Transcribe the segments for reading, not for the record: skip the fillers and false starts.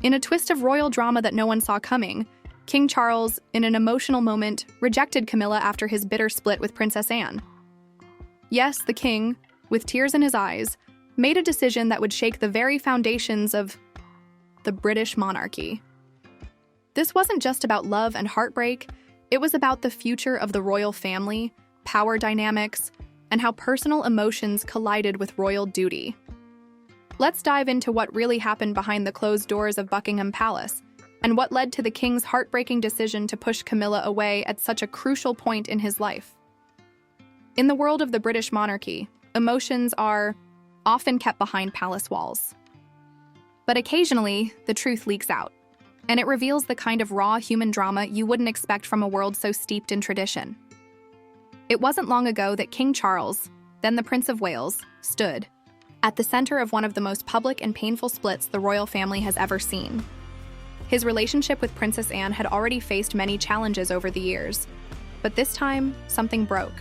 In a twist of royal drama that no one saw coming, King Charles, in an emotional moment, rejected Camilla after his bitter split with Princess Anne. Yes, the king, with tears in his eyes, made a decision that would shake the very foundations of the British monarchy. This wasn't just about love and heartbreak, it was about the future of the royal family, power dynamics, and how personal emotions collided with royal duty. Let's dive into what really happened behind the closed doors of Buckingham Palace, and what led to the king's heartbreaking decision to push Camilla away at such a crucial point in his life. In the world of the British monarchy, emotions are often kept behind palace walls. But occasionally, the truth leaks out, and it reveals the kind of raw human drama you wouldn't expect from a world so steeped in tradition. It wasn't long ago that King Charles, then the Prince of Wales, stood at the center of one of the most public and painful splits the royal family has ever seen. His relationship with Princess Anne had already faced many challenges over the years, but this time, something broke.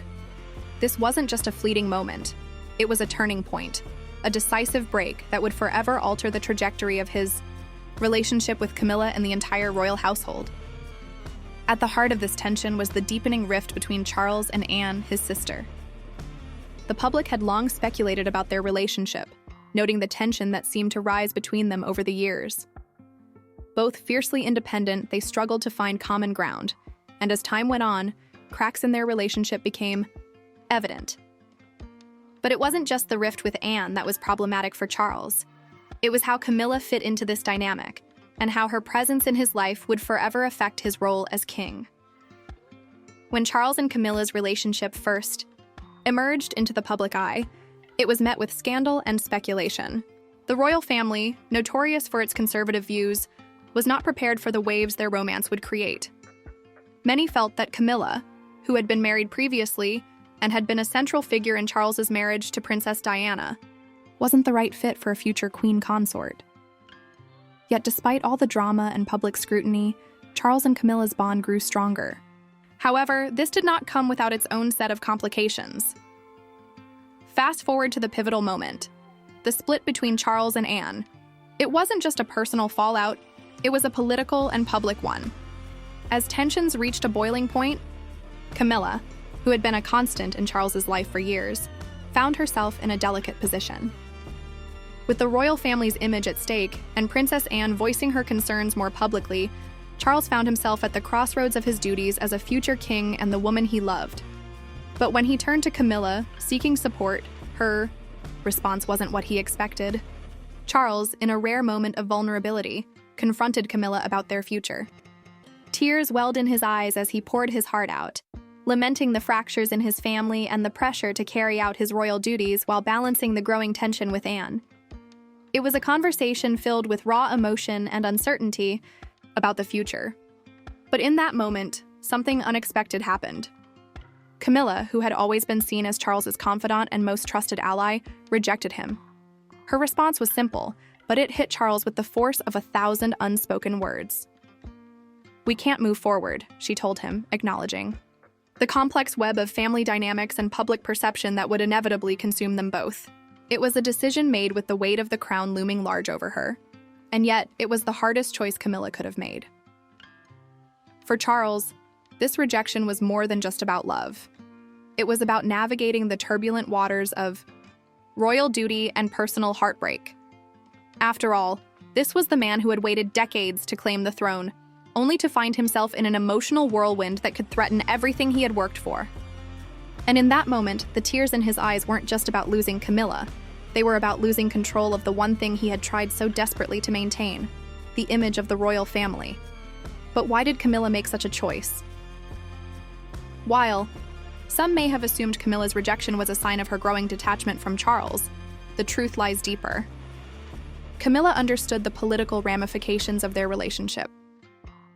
This wasn't just a fleeting moment. It was a turning point, a decisive break that would forever alter the trajectory of his relationship with Camilla and the entire royal household. At the heart of this tension was the deepening rift between Charles and Anne, his sister. The public had long speculated about their relationship, noting the tension that seemed to rise between them over the years. Both fiercely independent, they struggled to find common ground, and as time went on, cracks in their relationship became evident. But it wasn't just the rift with Anne that was problematic for Charles. It was how Camilla fit into this dynamic, and how her presence in his life would forever affect his role as king. When Charles and Camilla's relationship first emerged into the public eye, it was met with scandal and speculation. The royal family, notorious for its conservative views, was not prepared for the waves their romance would create. Many felt that Camilla, who had been married previously and had been a central figure in Charles's marriage to Princess Diana, wasn't the right fit for a future queen consort. Yet despite all the drama and public scrutiny, Charles and Camilla's bond grew stronger. However, this did not come without its own set of complications. Fast forward to the pivotal moment, the split between Charles and Anne. It wasn't just a personal fallout, it was a political and public one. As tensions reached a boiling point, Camilla, who had been a constant in Charles's life for years, found herself in a delicate position. With the royal family's image at stake and Princess Anne voicing her concerns more publicly, Charles found himself at the crossroads of his duties as a future king and the woman he loved. But when he turned to Camilla, seeking support, her response wasn't what he expected. Charles, in a rare moment of vulnerability, confronted Camilla about their future. Tears welled in his eyes as he poured his heart out, lamenting the fractures in his family and the pressure to carry out his royal duties while balancing the growing tension with Anne. It was a conversation filled with raw emotion and uncertainty about the future. But in that moment, something unexpected happened. Camilla, who had always been seen as Charles's confidant and most trusted ally, rejected him. Her response was simple, but it hit Charles with the force of 1,000 unspoken words. "We can't move forward," she told him, acknowledging the complex web of family dynamics and public perception that would inevitably consume them both. It was a decision made with the weight of the crown looming large over her, and yet it was the hardest choice Camilla could have made. For Charles, this rejection was more than just about love. It was about navigating the turbulent waters of royal duty and personal heartbreak. After all, this was the man who had waited decades to claim the throne, only to find himself in an emotional whirlwind that could threaten everything he had worked for. And in that moment, the tears in his eyes weren't just about losing Camilla. They were about losing control of the one thing he had tried so desperately to maintain, the image of the royal family. But why did Camilla make such a choice? While some may have assumed Camilla's rejection was a sign of her growing detachment from Charles, the truth lies deeper. Camilla understood the political ramifications of their relationship.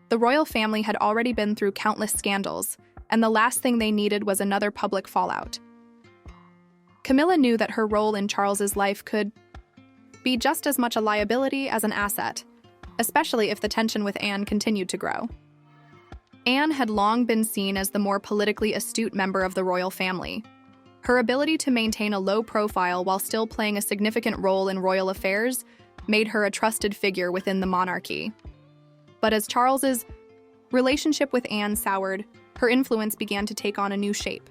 The royal family had already been through countless scandals, and the last thing they needed was another public fallout. Camilla knew that her role in Charles's life could be just as much a liability as an asset, especially if the tension with Anne continued to grow. Anne had long been seen as the more politically astute member of the royal family. Her ability to maintain a low profile while still playing a significant role in royal affairs made her a trusted figure within the monarchy. But as Charles's relationship with Anne soured, her influence began to take on a new shape.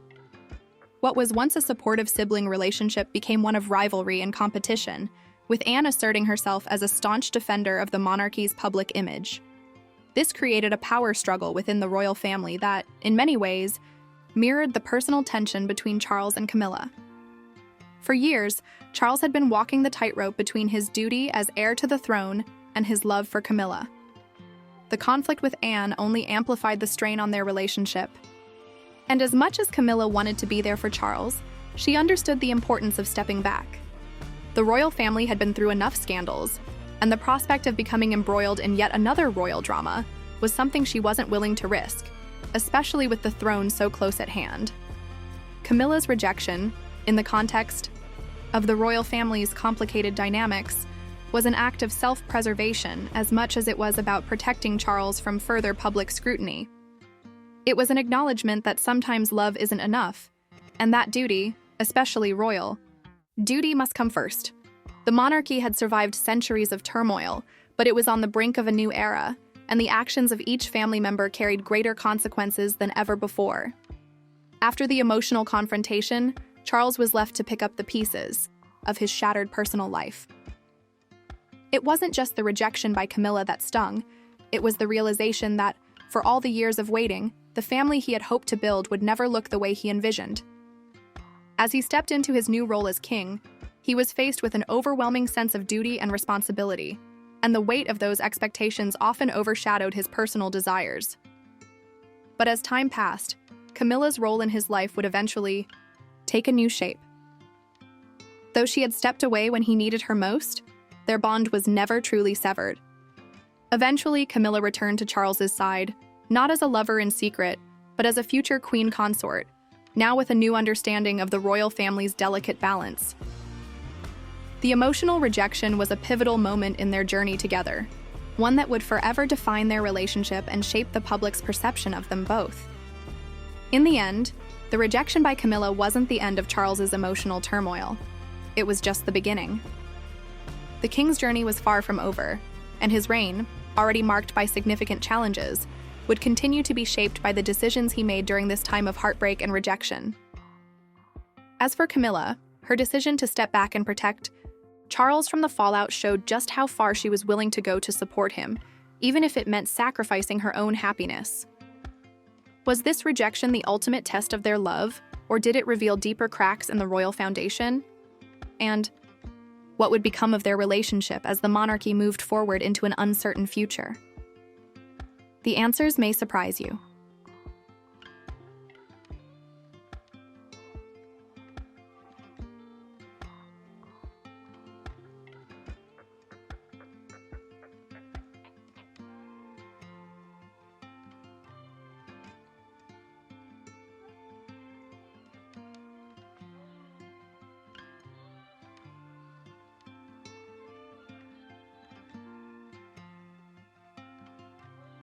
What was once a supportive sibling relationship became one of rivalry and competition, with Anne asserting herself as a staunch defender of the monarchy's public image. This created a power struggle within the royal family that, in many ways, mirrored the personal tension between Charles and Camilla. For years, Charles had been walking the tightrope between his duty as heir to the throne and his love for Camilla. The conflict with Anne only amplified the strain on their relationship. And as much as Camilla wanted to be there for Charles, she understood the importance of stepping back. The royal family had been through enough scandals, and the prospect of becoming embroiled in yet another royal drama was something she wasn't willing to risk, especially with the throne so close at hand. Camilla's rejection, in the context of the royal family's complicated dynamics, was an act of self-preservation as much as it was about protecting Charles from further public scrutiny. It was an acknowledgement that sometimes love isn't enough, and that duty, especially royal, duty must come first. The monarchy had survived centuries of turmoil, but it was on the brink of a new era, and the actions of each family member carried greater consequences than ever before. After the emotional confrontation, Charles was left to pick up the pieces of his shattered personal life. It wasn't just the rejection by Camilla that stung, it was the realization that, for all the years of waiting, the family he had hoped to build would never look the way he envisioned. As he stepped into his new role as king, he was faced with an overwhelming sense of duty and responsibility, and the weight of those expectations often overshadowed his personal desires. But as time passed, Camilla's role in his life would eventually take a new shape. Though she had stepped away when he needed her most, their bond was never truly severed. Eventually, Camilla returned to Charles's side, not as a lover in secret, but as a future queen consort, now with a new understanding of the royal family's delicate balance. The emotional rejection was a pivotal moment in their journey together, one that would forever define their relationship and shape the public's perception of them both. In the end, the rejection by Camilla wasn't the end of Charles's emotional turmoil. It was just the beginning. The king's journey was far from over, and his reign, already marked by significant challenges, would continue to be shaped by the decisions he made during this time of heartbreak and rejection. As for Camilla, her decision to step back and protect Charles from the fallout showed just how far she was willing to go to support him, even if it meant sacrificing her own happiness. Was this rejection the ultimate test of their love, or did it reveal deeper cracks in the royal foundation? And what would become of their relationship as the monarchy moved forward into an uncertain future? The answers may surprise you.